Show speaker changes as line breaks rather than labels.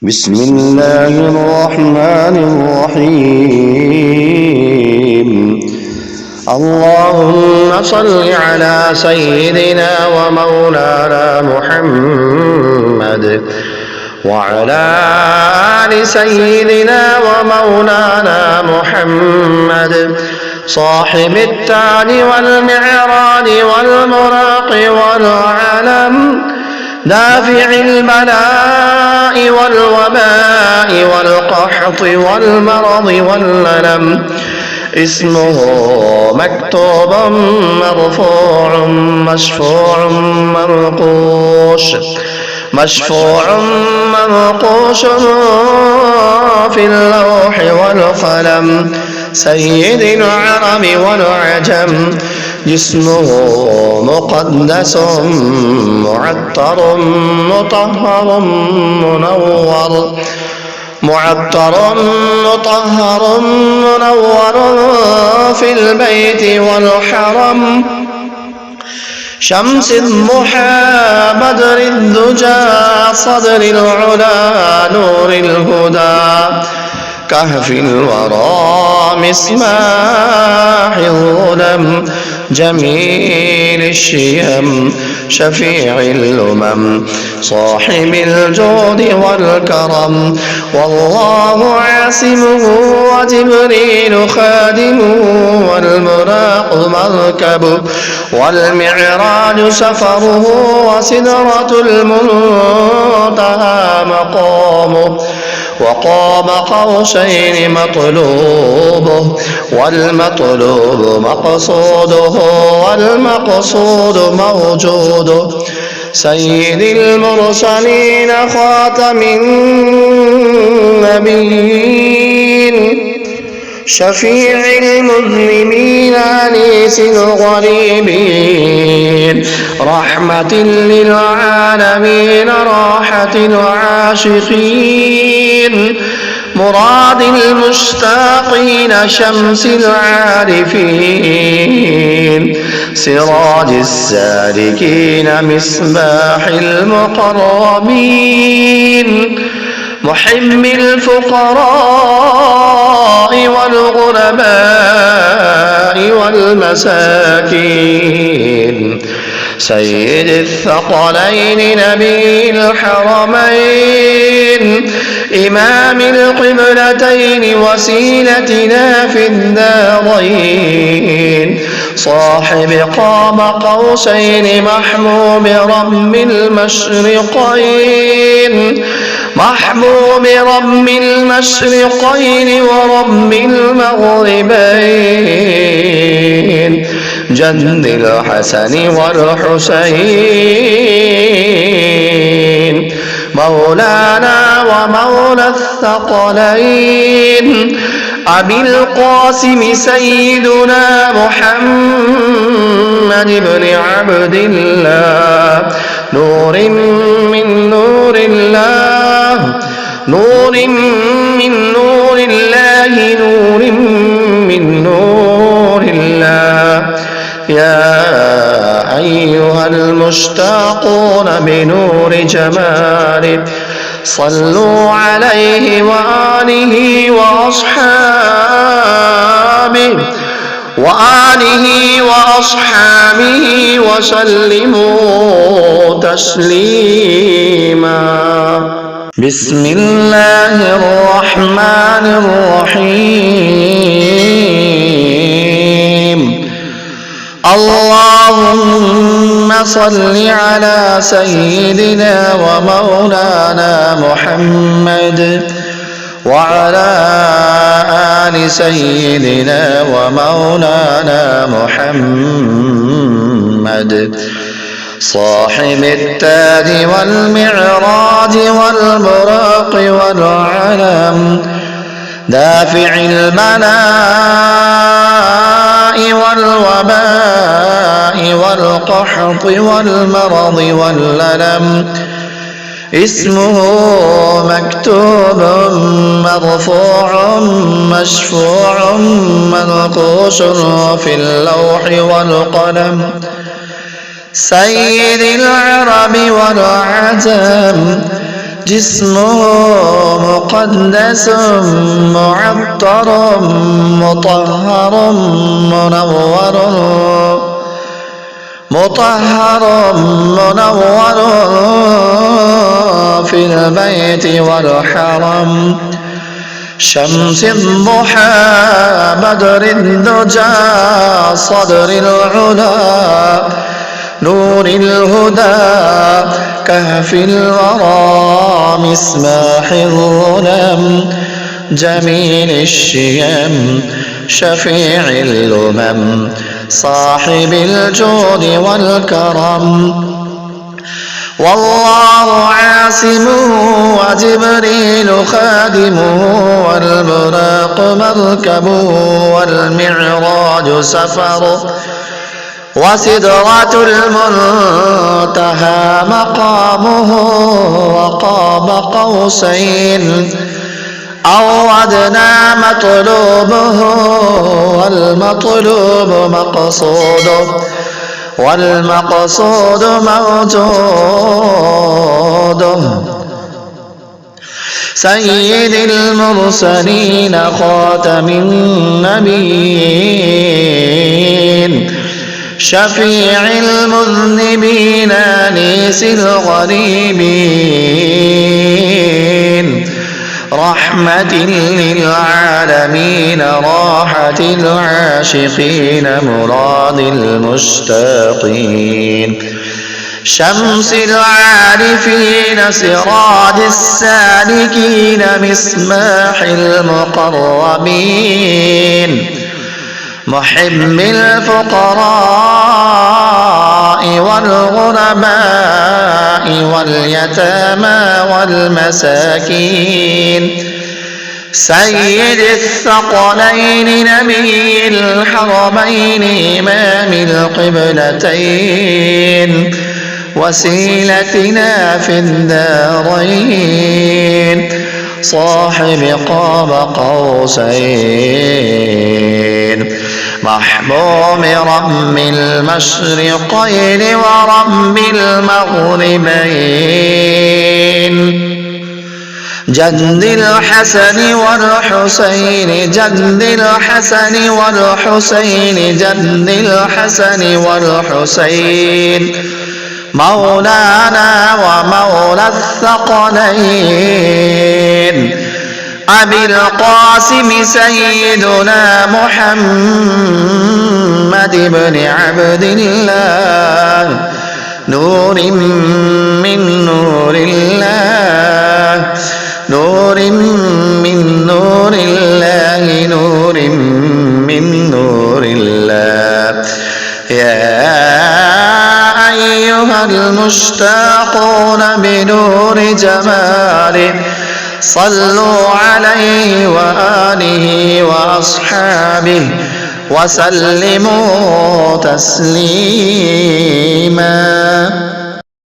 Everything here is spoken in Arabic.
بسم الله الرحمن الرحيم. اللهم صل على سيدنا ومولانا محمد وعلى آل سيدنا ومولانا محمد صاحب التاج والمعراج والمراق والعلم، دافع البلاء والوباء والقحط والمرض والألم. اسمه مكتوب مرفوع مشفوع منقوش في اللوح والقلم. سيد العرب والعجم، جسمه مقدس معطر مطهر منور في البيت والحرم. شمس الضحى بدر الدجى صدر العلا نور الهدى. كهف الورى مصباح الظلم، جميل الشيم شفيع الأمم. صاحب الجود والكرم، والله عاصمه وجبريل خادمه. والبراق مركبه والمعراج سفره، وسدرة المنتهى مقامه. وقاب قوسين مطلوبه، والمطلوب مقصوده، والمقصود موجوده. سيد المرسلين خاتم النبيين، شفيع المذنبين أنيس الغريبين. رحمة للعالمين راحة العاشقين. مراد المشتاقين شمس العارفين. سراج السالكين مصباح المقربين. محب الفقراء والغرباء والمساكين. سيد الثقلين نبي الحرمين. إمام القبلتين وسيلتنا في الدارين. صاحب قاب قوسين محبوب رب المشرقين ورب المغربين. جد الحسن والحسين، مولانا ومولى الثقلين. أبي القاسم سيدنا محمد بن عبد الله، نور من نور الله، نور من نور الله، نور من نور الله. يا أيها المشتاقون بنور جماله، صلوا عليه وآله وأصحابه وسلموا تسليما. بسم الله الرحمن الرحيم. اللهم صل على سيدنا ومولانا محمد وعلى آل سيدنا ومولانا محمد صاحب التاج والمعراج والبراق والعلم. دافع البلاء والوباء والقحط والمرض والألم. اسمه مكتوب مرفوع مشفوع منقوش في اللوح والقلم. سيد العرب والعجم، جسمه مقدس معطر مطهر منور في البيت والحرم شمس الضحى بدر الدجى صدر العلا نور الهدى كهف الورى مصباح الظلم جميل الشيم شفيع الأمم صاحب الجود والكرم والله عاصمه وجبريل خادمه والبراق مركبه والمعراج سفره وسدرة المنتهى مقامه وقاب قوسين أو أدنى مطلوبه والمقصود موجوده سيد المرسلين خاتم النبيين شفيع المذنبين أنيس الغريبين رحمة للعالمين راحة العاشقين مراد المشتاقين شمس العارفين سراج السالكين مصباح المقربين محب الفقراء والغرباء واليتامى والمساكين سيد الثقلين نبي الحرمين إمام القبلتين وسيلتنا في الدارين صاحب قاب قوسين محبوب رب المشرقين ورب المغربين جد الحسن والحسين جد الحسن والحسين جد الحسن والحسين مولانا ومولى الثقلين أبي القاسم سيدنا محمد بن عبد الله نور من نور الله نور من نور الله نور من نور الله يا أيها المشتاقون بنور جماله صلوا عليه وآله وأصحابه وسلموا تسليما.